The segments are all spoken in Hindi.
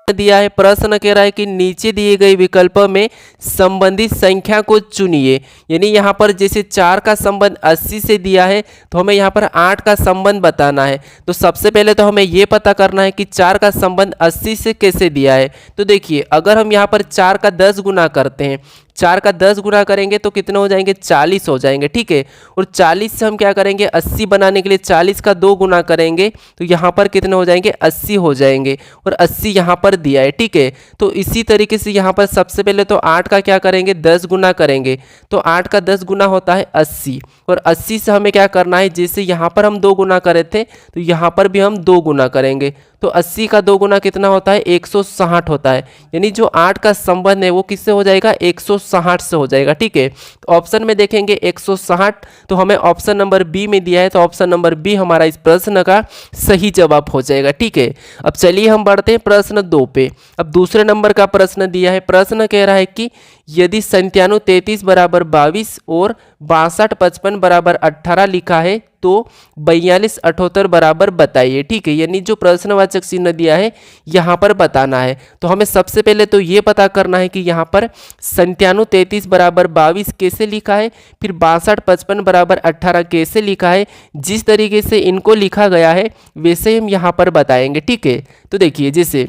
दिया है, प्रश्न कह रहा है कि नीचे दिए गए विकल्पों में संबंधित संख्या को चुनिए। यानी यहाँ पर जैसे 4 का संबंध 80 से दिया है तो हमें यहाँ पर 8 का संबंध बताना है। तो सबसे पहले तो हमें ये पता करना है कि 4 का संबंध 80 से कैसे दिया है। तो देखिए, अगर हम यहाँ पर 4 का 10 गुना करते हैं, 4 का 10 गुना करेंगे तो कितने हो जाएंगे, 40 हो जाएंगे, ठीक है। और 40 से हम क्या करेंगे, 80 बनाने के लिए 40 का 2 गुना करेंगे तो यहाँ पर कितने हो जाएंगे, 80 हो जाएंगे। और 80 यहाँ पर दिया है, ठीक है। तो इसी तरीके से यहाँ पर सबसे पहले तो 8 का क्या करेंगे, 10 गुना करेंगे। तो 8 का 10 गुना होता है 80। और 80 से हमें क्या करना है, जैसे यहाँ पर हम 2 गुना करे थे तो यहाँ पर भी हम 2 गुना करेंगे। तो 80 का 2 गुना कितना होता है, 160 होता है। यानी जो 8 का संबंध है वो किससे हो जाएगा, 160 से हो जाएगा, ठीक है। तो ऑप्शन में देखेंगे 160, तो हमें ऑप्शन नंबर बी में दिया है, तो ऑप्शन नंबर बी हमारा इस प्रश्न का सही जवाब हो जाएगा, ठीक है। अब चलिए हम बढ़ते हैं प्रश्न 2 पे। अब दूसरे नंबर का प्रश्न दिया है, प्रश्न कह रहा है कि यदि 97 33 बराबर 22 और 62 55 बराबर 18 लिखा है तो 42 78 बराबर बताइए, ठीक है। यानी जो प्रश्नवाचक चिन्ह दिया है यहाँ पर बताना है। तो हमें सबसे पहले तो ये पता करना है कि यहाँ पर 97 33 बराबर 22 कैसे लिखा है, फिर 62 55 बराबर 18 कैसे लिखा है। जिस तरीके से इनको लिखा गया है वैसे हम यहाँ पर बताएंगे, ठीक है। तो देखिए, जैसे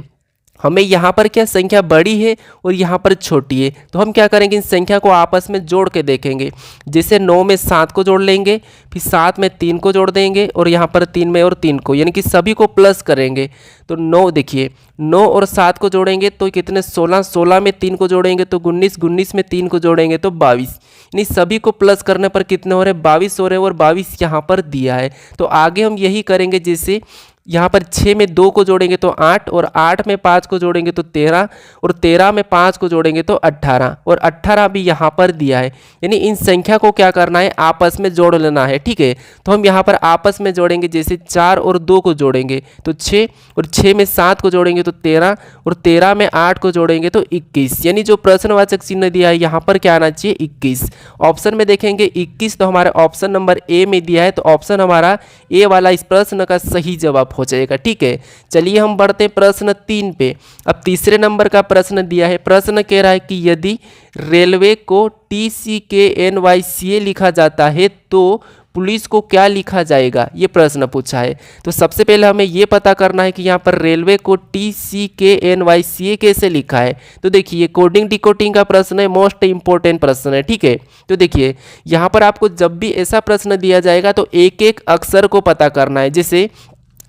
हमें यहाँ पर क्या संख्या बड़ी है और यहाँ पर छोटी है, तो हम क्या करेंगे, इन संख्या को आपस में जोड़ के देखेंगे। जैसे 9 में 7 को जोड़ लेंगे, फिर 7 में 3 को जोड़ देंगे और यहाँ पर 3 में और 3 को, यानी कि सभी को प्लस करेंगे। तो 9 देखिए, 9 और 7 को जोड़ेंगे तो कितने, 16, 16 में 3 को जोड़ेंगे तो 19, 19 में 3 को जोड़ेंगे तो 22। यानी सभी को प्लस करने पर कितने हो रहे हैं, 22 हो रहे हैं। और 22 यहाँ पर दिया है। तो आगे हम यही करेंगे, जैसे यहाँ पर 6 में 2 को जोड़ेंगे तो 8, और 8 में 5 को जोड़ेंगे तो 13, और 13 में 5 को जोड़ेंगे तो 18, और 18 भी यहाँ पर दिया है। यानी इन संख्या को क्या करना है, आपस में जोड़ लेना है, ठीक है। तो हम यहाँ पर आपस में जोड़ेंगे, जैसे 4 और 2 को जोड़ेंगे तो 6, और 6 में 7 को जोड़ेंगे तो 13, और 13 में 8 को जोड़ेंगे तो 21। यानी जो प्रश्नवाचक चिन्ह दिया है यहाँ पर क्या आना चाहिए, 21। ऑप्शन में देखेंगे 21, तो हमारे ऑप्शन नंबर ए में दिया है, तो ऑप्शन हमारा ए वाला इस प्रश्न का सही जवाब हो जाएगा, ठीक है। चलिए हम बढ़ते हैं प्रश्न 3 पे। अब तीसरे नंबर का प्रश्न दिया है, प्रश्न कह रहा है कि यदि रेलवे को TCKNYCA लिखा जाता है तो पुलिस को क्या लिखा जाएगा, ये प्रश्न पूछा है। तो सबसे पहले हमें ये पता करना है कि यहाँ पर रेलवे को TCKNYCA कैसे लिखा है। तो देखिए, कोडिंग डिकोडिंग का प्रश्न है, मोस्ट इंपॉर्टेंट प्रश्न है, ठीक है। तो देखिए, यहाँ पर आपको जब भी ऐसा प्रश्न दिया जाएगा तो एक एक अक्षर को पता करना है। जैसे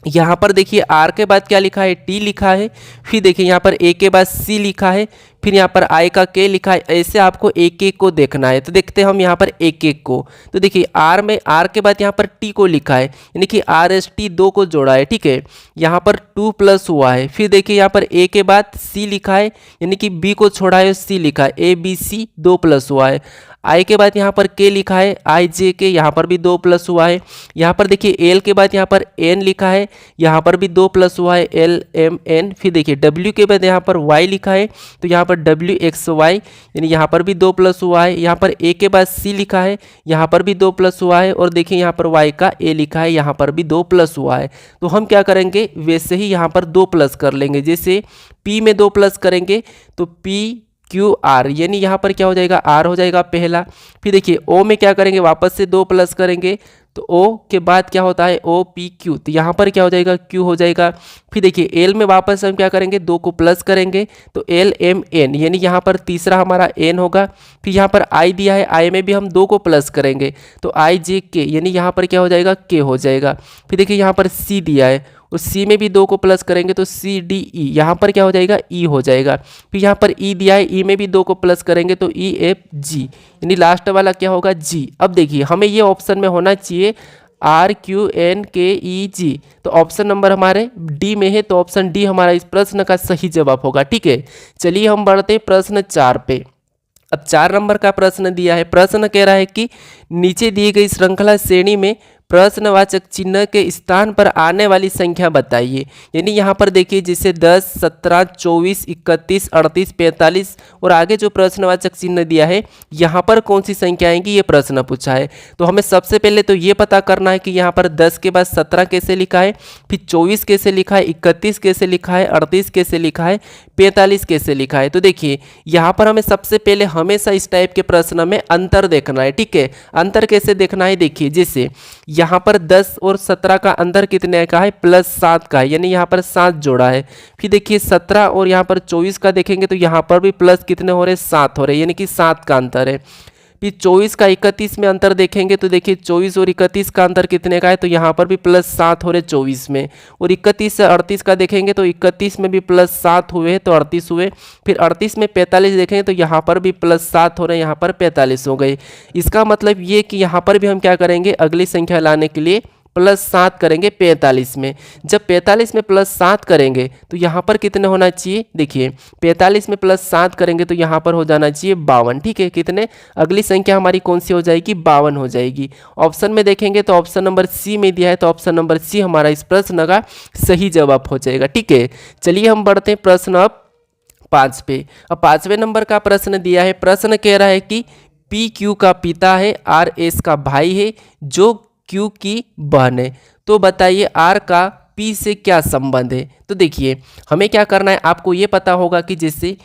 यहाँ पर देखिए, आर के बाद क्या लिखा है, टी लिखा है। फिर देखिए यहाँ पर ए के बाद सी लिखा है, फिर यहाँ पर आई का के लिखा है। ऐसे आपको एक एक को देखना है। तो देखते हैं हम यहाँ पर एक एक को। तो देखिए, आर में आर के बाद यहाँ पर टी को लिखा है, यानी कि RST 2 को जोड़ा है, ठीक है। यहाँ पर 2 प्लस हुआ है। फिर देखिए यहाँ पर ए के बाद सी लिखा है, यानी कि बी को छोड़ा है, सी लिखा है, ABC 2 प्लस हुआ है। आई के बाद यहाँ पर के लिखा है, IJK, यहाँ पर भी 2 प्लस हुआ है। यहाँ पर देखिए एल के बाद यहाँ पर एन लिखा है, यहाँ पर भी 2 प्लस हुआ है, LMN। फिर देखिए डब्ल्यू के बाद यहाँ पर वाई लिखा है, तो यहाँ पर WXY, यानी यहाँ पर भी 2 प्लस हुआ है। यहाँ पर ए के बाद सी लिखा है, यहाँ पर भी 2 प्लस हुआ है। और देखिए यहाँ पर वाई का ए लिखा है, यहाँ पर भी 2 प्लस हुआ है। तो हम क्या करेंगे, वैसे ही यहाँ पर 2 प्लस कर लेंगे। जैसे पी में 2 प्लस करेंगे तो PQR, यानी यहाँ पर क्या हो जाएगा, आर हो जाएगा पहला। फिर देखिए ओ में क्या करेंगे, वापस से 2 प्लस करेंगे तो ओ के बाद क्या होता है, OPQ, तो यहाँ पर क्या हो जाएगा, क्यू हो जाएगा। फिर देखिए एल में वापस हम क्या करेंगे, 2 को प्लस करेंगे तो LMN, यानी यहाँ पर तीसरा हमारा एन होगा। फिर यहाँ पर आई दिया है, आई में भी हम 2 को प्लस करेंगे तो IJK, यानी यहाँ पर क्या हो जाएगा, के हो जाएगा। फिर देखिए यहाँ पर सी दिया है, उस सी में भी 2 को प्लस करेंगे तो CDE, यहाँ पर क्या हो जाएगा, ई हो जाएगा। फिर यहाँ पर ई दिया है, ई में भी 2 को प्लस करेंगे तो EFG, यानी लास्ट वाला क्या होगा, जी। अब देखिए हमें ये ऑप्शन में होना चाहिए RQNKEG, तो ऑप्शन नंबर हमारे डी में है, तो ऑप्शन डी हमारा इस प्रश्न का सही जवाब होगा, ठीक है। चलिए हम बढ़ते हैं प्रश्न 4 पे। अब 4 नंबर का प्रश्न दिया है, प्रश्न कह रहा है कि नीचे दी गई श्रृंखला श्रेणी में प्रश्नवाचक चिन्ह के स्थान पर आने वाली संख्या बताइए। यानी यहाँ पर देखिए जैसे 10, 17, 24, 31, 38, 45 और आगे जो प्रश्नवाचक चिन्ह दिया है यहाँ पर कौन सी संख्या आएंगी, ये प्रश्न पूछा है। तो हमें सबसे पहले तो ये पता करना है कि यहाँ पर 10 के बाद 17 कैसे लिखा है, फिर 24 कैसे लिखा है, 31 कैसे लिखा है, 38 कैसे लिखा है, 45 कैसे लिखा है। तो देखिए यहाँ पर हमें सबसे पहले हमेशा इस टाइप के प्रश्न में अंतर देखना है। ठीक है, अंतर कैसे देखना है, देखिए जैसे यहाँ पर 10 और 17 का अंतर कितने का है, +7 का है, यानी यहाँ पर 7 जोड़ा है। फिर देखिए 17 और यहाँ पर 24 का देखेंगे तो यहाँ पर भी प्लस कितने हो रहे हैं, 7 हो रहे हैं, यानी कि 7 का अंतर है। फिर 24 का 31 में अंतर देखेंगे तो देखिए 24 और 31 का अंतर कितने का है, तो यहाँ पर भी +7 हो रहे 24 में। और 31 से 38 का देखेंगे तो 31 में भी +7 हुए तो 38 हुए। फिर 38 में 45 देखेंगे तो यहाँ पर भी +7 हो रहे हैं, यहाँ पर 45 हो गए। इसका मतलब ये कि यहाँ पर भी हम क्या करेंगे, अगली संख्या लाने के लिए +7 करेंगे 45 में। जब 45 में +7 करेंगे तो यहाँ पर कितने होना चाहिए, देखिए 45 में +7 करेंगे तो यहाँ पर हो जाना चाहिए 52। ठीक है, कितने, अगली संख्या हमारी कौन सी हो जाएगी, 52 हो जाएगी। ऑप्शन में देखेंगे तो ऑप्शन नंबर सी में दिया है, तो ऑप्शन नंबर सी हमारा इस प्रश्न का सही जवाब हो जाएगा। ठीक है, चलिए हम बढ़ते हैं प्रश्न अब 5 पे। अब 5वें नंबर का प्रश्न दिया है। प्रश्न कह रहा है कि पी क्यू का पिता है, आर एस का भाई है, जो क्यू की बहन है। तो बताइए आर का पी से क्या संबंध है। तो देखिए हमें क्या करना है, आपको ये पता होगा कि जैसे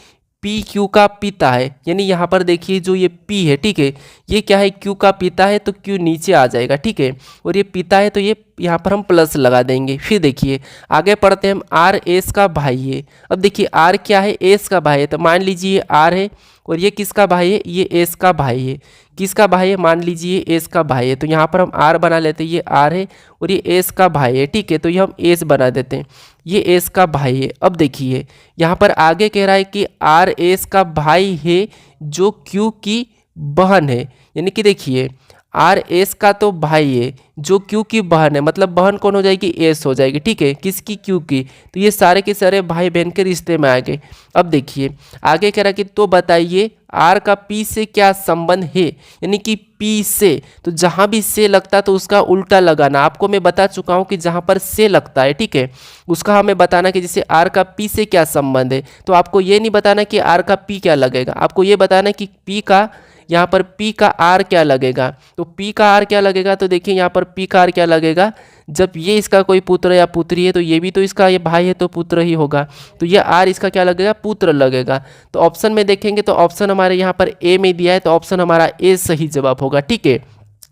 पी क्यू का पिता है, यानी यहाँ पर देखिए जो ये पी है, ठीक है, ये क्या है, क्यू का पिता है तो क्यू नीचे आ जाएगा। ठीक है, और ये पिता है तो ये यहाँ पर हम प्लस लगा देंगे। फिर देखिए आगे पढ़ते हैं हम, आर एस का भाई है। अब देखिए आर क्या है, एस का भाई है, तो मान लीजिए आर है और ये किसका भाई है, ये एस का भाई है। किसका भाई है, मान लीजिए एस का भाई है, तो यहाँ पर हम आर बना लेते हैं, ये आर है और ये एस का भाई है। ठीक है, तो ये हम एस बना देते हैं, ये एस का भाई है। अब देखिए यहाँ पर आगे कह रहा है कि आर एस का भाई है जो क्यू की बहन है, यानी कि देखिए आर एस का तो भाई है जो क्यू की बहन है, मतलब बहन कौन हो जाएगी, एस हो जाएगी। ठीक है, किसकी, क्यू की। तो ये सारे के सारे भाई बहन के रिश्ते में आ गए। अब देखिए आगे कह रहा है कि तो बताइए आर का पी से क्या संबंध है, यानी कि पी से, तो जहाँ भी से लगता है तो उसका उल्टा लगाना। आपको मैं बता चुका हूँ कि जहाँ पर से लगता है, ठीक है, उसका हमें बताना कि जैसे आर का पी से क्या संबंध है। तो आपको ये नहीं बताना कि आर का पी क्या लगेगा, आपको ये बताना कि पी का, यहाँ पर P का R क्या लगेगा। तो P का R क्या लगेगा, तो देखिए यहाँ पर P का R क्या लगेगा, जब ये इसका कोई पुत्र या पुत्री है तो ये भी तो इसका, ये भाई है तो पुत्र ही होगा, तो ये R इसका क्या लगेगा, पुत्र लगेगा। तो ऑप्शन में देखेंगे तो ऑप्शन हमारे यहाँ पर A में दिया है, तो ऑप्शन हमारा A सही जवाब होगा। ठीक है,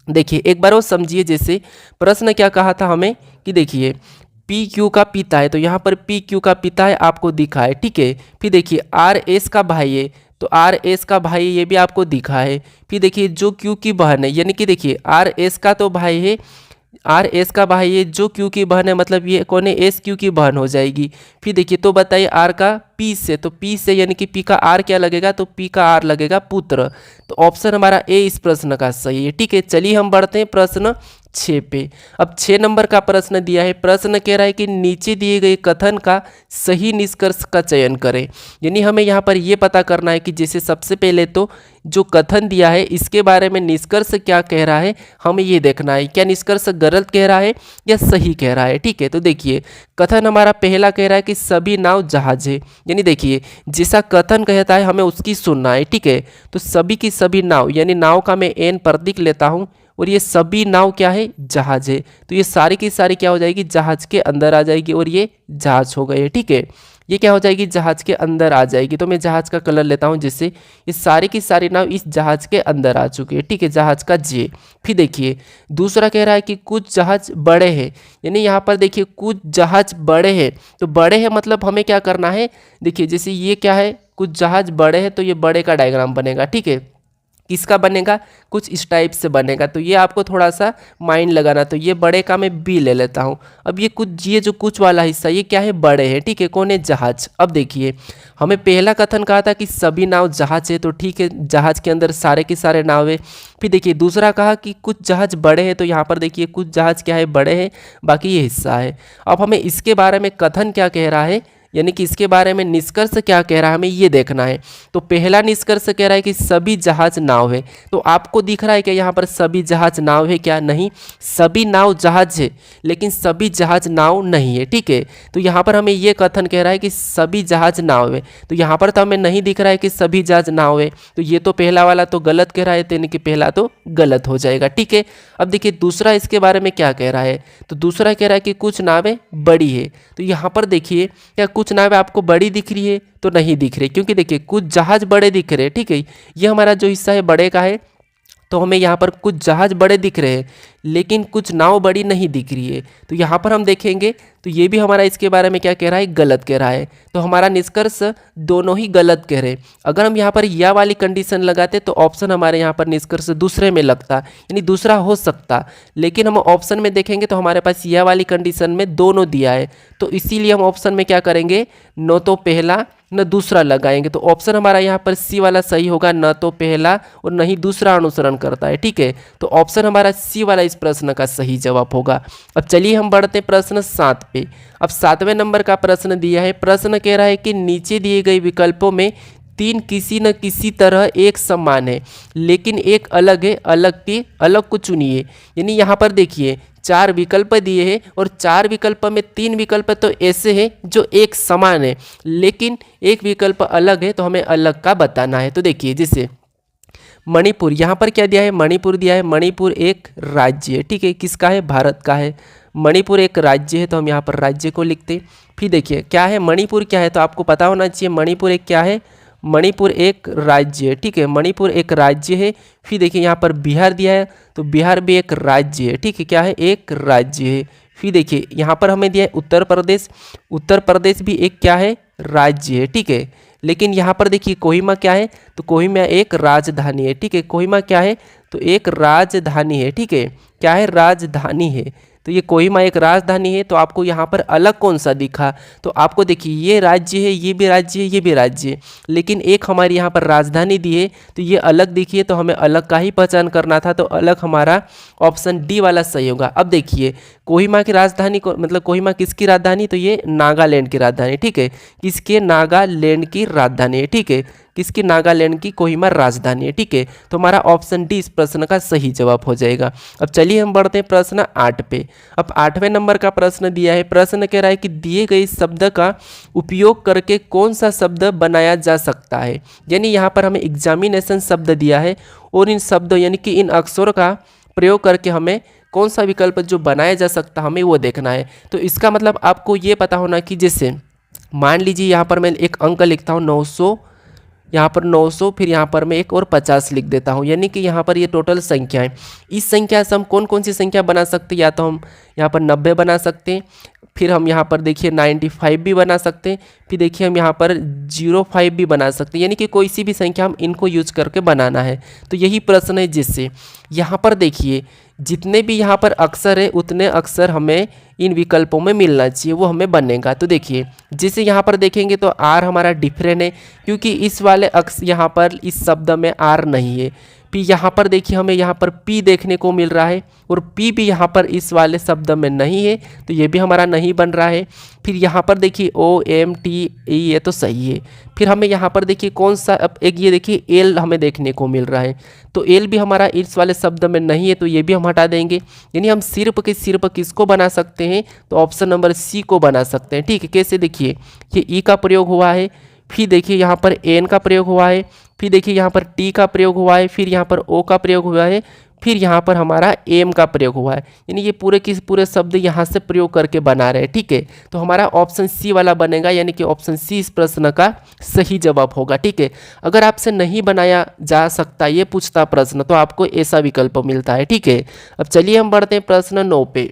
देखिए एक बार वो समझिए, जैसे प्रश्न क्या कहा था हमें कि देखिए पी क्यू का पिता है, तो यहाँ पर पी क्यू का पिता है आपको दिखा है। ठीक है, फिर देखिए आर एस का भाई है, तो आर एस का भाई ये भी आपको दिखा है। फिर देखिए जो क्यू की बहन है, यानी कि देखिए आर एस का तो भाई है, आर एस का भाई है जो क्यू की बहन है, मतलब ये कौन है, एस क्यू की बहन हो जाएगी। फिर देखिए तो बताइए आर का पी से, तो पी से यानी कि पी का आर क्या लगेगा, तो पी का आर लगेगा पुत्र। तो ऑप्शन हमारा ए इस प्रश्न का सही है। ठीक है, चलिए हम बढ़ते हैं प्रश्न 6 पे। अब 6 नंबर का प्रश्न दिया है। प्रश्न कह रहा है कि नीचे दिए गए कथन का सही निष्कर्ष का चयन करें। यानी हमें यहाँ पर ये पता करना है कि जैसे सबसे पहले तो जो कथन दिया है इसके बारे में निष्कर्ष क्या कह रहा है, हमें ये देखना है क्या निष्कर्ष गलत कह रहा है या सही कह रहा है। ठीक है, तो देखिए कथन हमारा पहला कह रहा है कि सभी नाव जहाज है, यानी देखिए जैसा कथन कहता है हमें उसकी सुनना है। ठीक है, तो सभी की सभी नाव, यानी नाव का मैं एन प्रतीक लेता हूँ और ये सभी नाव क्या है, जहाज है, तो ये सारी की सारी क्या हो जाएगी, जहाज के अंदर आ जाएगी और ये जहाज हो गए। ठीक है, ये क्या हो जाएगी, जहाज के अंदर आ जाएगी। तो मैं जहाज का कलर लेता हूँ, जिससे ये सारी की सारी नाव इस जहाज के अंदर आ चुकी है। ठीक है, जहाज का जे। फिर देखिए दूसरा कह रहा है कि कुछ जहाज बड़े हैं, यानी यहाँ पर देखिए कुछ जहाज बड़े हैं, तो बड़े हैं मतलब हमें क्या करना है, देखिए जैसे ये क्या है, कुछ जहाज बड़े हैं, तो ये बड़े का डायग्राम बनेगा। ठीक है, किसका बनेगा, कुछ इस टाइप से बनेगा, तो ये आपको थोड़ा सा माइंड लगाना। तो ये बड़े का मैं बी ले लेता हूँ। अब ये कुछ, ये जो कुछ वाला हिस्सा ये क्या है, बड़े हैं। ठीक है, कौन है, जहाज। अब देखिए हमें पहला कथन कहा था कि सभी नाव जहाज है, तो ठीक है जहाज के अंदर सारे के सारे नाव है। फिर देखिए दूसरा कहा कि कुछ जहाज बड़े हैं, तो यहाँ पर देखिए कुछ जहाज क्या है, बड़े हैं, बाकी ये हिस्सा है। अब हमें इसके बारे में कथन क्या कह रहा है यानी कि इसके बारे में निष्कर्ष क्या कह रहा है हमें ये देखना है। तो पहला निष्कर्ष कह रहा है कि सभी जहाज नाव है। तो आपको दिख रहा है कि यहाँ पर सभी जहाज नाव है क्या? नहीं, सभी नाव जहाज है लेकिन सभी जहाज नाव नहीं है। ठीक है, तो यहाँ पर हमें ये कथन कह रहा है कि सभी जहाज नाव है। तो यहाँ पर तो हमें नहीं दिख रहा है कि सभी जहाज नाव है, तो ये तो पहला वाला तो गलत कह रहा है, यानी कि पहला तो गलत हो जाएगा। ठीक है, अब देखिए दूसरा इसके बारे में क्या कह रहा है। तो दूसरा कह रहा है कि कुछ नावें बड़ी है। तो यहाँ पर देखिए क्या कुछ नावें आपको बड़ी दिख रही है? तो नहीं दिख रही, क्योंकि देखिए कुछ जहाज बड़े दिख रहे हैं। ठीक है, ये हमारा जो हिस्सा है बड़े का है, तो हमें यहाँ पर कुछ जहाज बड़े दिख रहे हैं लेकिन कुछ नाव बड़ी नहीं दिख रही है। तो यहाँ पर हम देखेंगे तो ये भी हमारा इसके बारे में क्या कह रहा है? गलत कह रहा है। तो हमारा निष्कर्ष दोनों ही गलत कह रहे हैं। अगर हम यहाँ पर या वाली कंडीशन लगाते तो ऑप्शन हमारे यहाँ पर निष्कर्ष दूसरे में लगता, यानी दूसरा हो सकता, लेकिन हम ऑप्शन में देखेंगे तो हमारे पास या वाली कंडीशन में दोनों दिया है, तो इसीलिए हम ऑप्शन में क्या करेंगे? न तो पहला न दूसरा लगाएंगे। तो ऑप्शन हमारा यहाँ पर सी वाला सही होगा, न तो पहला और न ही दूसरा अनुसरण करता है। ठीक है, तो ऑप्शन हमारा सी वाला इस प्रश्न का सही जवाब होगा। अब चलिए हम बढ़ते प्रश्न 7 पे। अब 7वें नंबर का प्रश्न दिया है। प्रश्न कह रहा है कि नीचे दिए गए विकल्पों में तीन किसी न किसी तरह एक समान है लेकिन एक अलग है, अलग की अलग को चुनिए। यानी यहाँ पर देखिए 4 विकल्प दिए हैं और 4 विकल्प में 3 विकल्प तो ऐसे हैं जो एक समान है लेकिन एक विकल्प अलग है, तो हमें अलग का बताना है। तो देखिए जैसे मणिपुर, यहाँ पर क्या दिया है? मणिपुर दिया है। मणिपुर एक राज्य है। ठीक है, किसका है? भारत का है। मणिपुर एक राज्य है, तो हम यहाँ पर राज्य को लिखते। फिर देखिए क्या है? मणिपुर क्या है? तो आपको पता होना चाहिए मणिपुर एक क्या है? मणिपुर एक राज्य है। ठीक है, मणिपुर एक राज्य है। फिर देखिए यहाँ पर बिहार दिया है, तो बिहार भी एक राज्य है। ठीक है, क्या है? एक राज्य है। फिर देखिए यहाँ पर हमें दिया है उत्तर प्रदेश। उत्तर प्रदेश भी एक क्या है? राज्य है। ठीक है, लेकिन यहाँ पर देखिए कोहिमा क्या है? तो कोहिमा एक राजधानी है। ठीक है, कोहिमा क्या है? तो एक राजधानी है। ठीक है, क्या है? राजधानी है। तो ये कोहिमा एक राजधानी है, तो आपको यहाँ पर अलग कौन सा दिखा? तो आपको देखिए ये राज्य है, ये भी राज्य है, ये भी राज्य है, लेकिन एक हमारी यहाँ पर राजधानी दी है, तो ये अलग दिखी है, तो हमें अलग का ही पहचान करना था। तो अलग हमारा ऑप्शन डी वाला सही होगा। अब देखिए कोहिमा की राजधानी को, मतलब कोहिमा किसकी राजधानी? तो ये नागालैंड की राजधानी। ठीक है, किसके? नागालैंड की राजधानी है। ठीक है, किसकी? नागालैंड की कोहिमा राजधानी है। ठीक है, तो हमारा ऑप्शन डी इस प्रश्न का सही जवाब हो जाएगा। अब चलिए हम बढ़ते हैं प्रश्न 8 पे। अब 8वें नंबर का प्रश्न दिया है। प्रश्न कह रहा है कि दिए गए शब्द का उपयोग करके कौन सा शब्द बनाया जा सकता है। यानी यहाँ पर हमें एग्जामिनेशन शब्द दिया है और इन शब्दों यानी कि इन अक्षरों का प्रयोग करके हमें कौन सा विकल्प जो बनाया जा सकता हमें वो देखना है। तो इसका मतलब आपको ये पता होना कि जैसे मान लीजिए यहाँ पर मैं एक अंक लिखता हूँ 900, यहाँ पर 900, फिर यहाँ पर मैं एक और 50 लिख देता हूँ, यानी कि यहाँ पर ये टोटल संख्या है। इस संख्या से हम कौन कौन सी संख्या बना सकते हैं? या तो हम यहाँ पर 90 बना सकते हैं, फिर हम यहाँ पर देखिए 95 भी बना सकते हैं, फिर देखिए हम यहाँ पर 05 भी बना सकते हैं, यानी कि कोई सी भी संख्या हम इनको यूज करके बनाना है। तो यही प्रश्न है, जिससे यहाँ पर देखिए जितने भी यहाँ पर अक्षर है उतने अक्षर हमें इन विकल्पों में मिलना चाहिए, वो हमें बनेगा। तो देखिए जैसे यहाँ पर देखेंगे तो आर हमारा डिफरेंट है, क्योंकि इस वाले अक्षर यहाँ पर इस शब्द में आर नहीं है। फिर यहाँ पर देखिए हमें यहाँ पर पी देखने को मिल रहा है और पी भी यहाँ पर इस वाले शब्द में नहीं है, तो ये भी हमारा नहीं बन रहा है। फिर यहाँ पर देखिए ओ एम टी ई, ये तो सही है। फिर हमें यहाँ पर देखिए कौन सा, अब एक ये देखिए एल हमें देखने को मिल रहा है, तो एल भी हमारा इस वाले शब्द में नहीं है, तो ये भी हम हटा देंगे। यानी हम सिर्फ के सिर्फ किसको बना सकते हैं? तो ऑप्शन नंबर सी को बना सकते हैं। ठीक है, कैसे? देखिए ये ई का प्रयोग हुआ है, फिर देखिए यहाँ पर एन का प्रयोग हुआ है, फिर देखिए यहाँ पर टी का प्रयोग हुआ है, फिर यहाँ पर ओ का प्रयोग हुआ है, फिर यहाँ पर हमारा एम का प्रयोग हुआ है। यानी ये पूरे के पूरे शब्द यहाँ से प्रयोग करके बना रहे हैं। ठीक है, तो हमारा ऑप्शन सी वाला बनेगा, यानी कि ऑप्शन सी इस प्रश्न का सही जवाब होगा। ठीक है, अगर आपसे नहीं बनाया जा सकता ये पूछता प्रश्न तो आपको ऐसा विकल्प मिलता है। ठीक है, अब चलिए हम बढ़ते हैं प्रश्न 9 पे।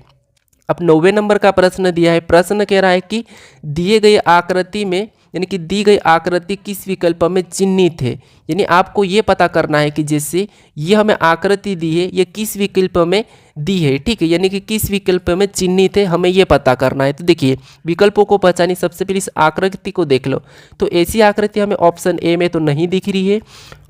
अब 9वें नंबर का प्रश्न दिया है। प्रश्न कह रहा है कि दिए गए आकृति में, यानी कि दी गई आकृति किस विकल्प में चिन्हित है। यानी आपको ये पता करना है कि जैसे ये हमें आकृति दी है ये किस विकल्प में दी है, ठीक है, यानी कि किस विकल्प में चिन्हित है हमें ये पता करना है। तो देखिए विकल्पों को पहचानिए, सबसे पहले इस आकृति को देख लो। तो ऐसी आकृति हमें ऑप्शन ए में तो नहीं दिख रही है,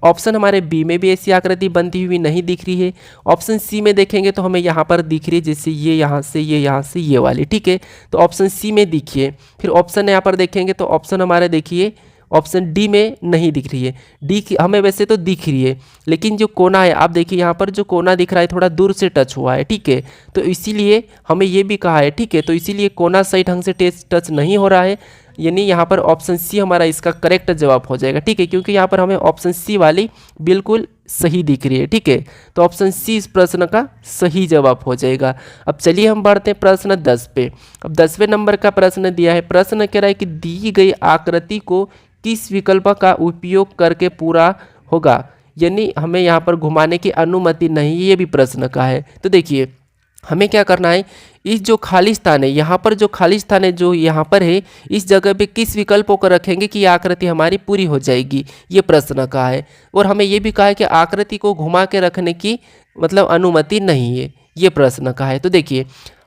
ऑप्शन हमारे बी में भी ऐसी आकृति बनती हुई नहीं दिख रही है, ऑप्शन सी में देखेंगे तो हमें यहाँ पर दिख रही है जैसे ये यहाँ से ये यहाँ से ये वाली, ठीक है। तो ऑप्शन सी में दिखिए, फिर ऑप्शन यहाँ पर देखेंगे तो ऑप्शन हमारे देखिए ऑप्शन डी में नहीं दिख रही है। डी की हमें वैसे तो दिख रही है लेकिन जो कोना है आप देखिए यहाँ पर जो कोना दिख रहा है थोड़ा दूर से टच हुआ है, ठीक है, तो इसीलिए हमें ये भी कहा है, ठीक है, तो इसीलिए कोना सही ढंग से टच नहीं हो रहा है, यानी यहाँ पर ऑप्शन सी हमारा इसका करेक्ट जवाब हो जाएगा, ठीक है, क्योंकि यहाँ पर हमें ऑप्शन सी वाली बिल्कुल सही दिख रही है, ठीक है। तो ऑप्शन सी इस प्रश्न का सही जवाब हो जाएगा। अब चलिए हम बढ़ते हैं प्रश्न 10 पे। अब 10वें नंबर का प्रश्न दिया है, प्रश्न कह रहा है कि दी गई आकृति को किस विकल्प का उपयोग करके पूरा होगा, यानी हमें यहाँ पर घुमाने की अनुमति नहीं, ये भी प्रश्न का है। तो देखिए हमें क्या करना है, इस जो खाली स्थान है यहाँ पर, जो खाली स्थान है जो यहाँ पर है, इस जगह पे किस विकल्पों को रखेंगे कि आकृति हमारी पूरी हो जाएगी, ये प्रश्न का है। और हमें ये भी कहा है कि आकृति को घुमा के रखने की मतलब अनुमति नहीं है, ये प्रश्न का है। तो देखिए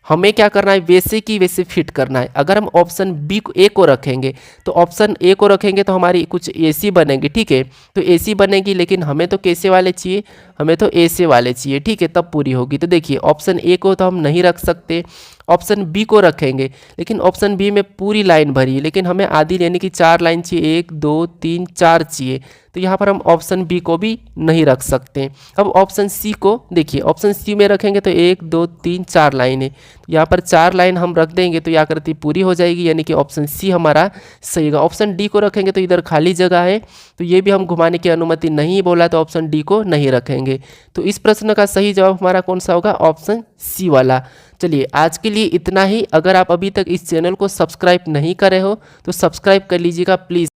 हमें क्या करना है, वैसे की वैसे फिट करना है। अगर हम ऑप्शन बी को ए को रखेंगे तो ऑप्शन ए को रखेंगे तो हमारी कुछ एसी बनेगी, ठीक है, तो एसी बनेगी, लेकिन हमें तो कैसे वाले चाहिए, हमें तो ऐसे वाले चाहिए, ठीक है, तब पूरी होगी। तो देखिए ऑप्शन ए को तो हम नहीं रख सकते, ऑप्शन बी को रखेंगे, लेकिन ऑप्शन बी में पूरी लाइन भरी है, लेकिन हमें आधी यानी कि 4 लाइन चाहिए, 1 2 3 4 चाहिए, तो यहाँ पर हम ऑप्शन बी को भी नहीं रख सकते। अब ऑप्शन सी को देखिए, ऑप्शन सी में रखेंगे तो 1 2 3 4 लाइन है, तो यहाँ पर 4 लाइन हम रख देंगे तो ये आकृति पूरी हो जाएगी, यानी कि ऑप्शन सी हमारा सही होगा। ऑप्शन डी को रखेंगे तो इधर खाली जगह है, तो ये भी हम घुमाने की अनुमति नहीं बोला, तो ऑप्शन डी को नहीं रखेंगे। तो इस प्रश्न का सही जवाब हमारा कौन सा होगा, ऑप्शन सी वाला। चलिए आज के लिए इतना ही। अगर आप अभी तक इस चैनल को सब्सक्राइब नहीं करे हो तो सब्सक्राइब कर लीजिएगा प्लीज़।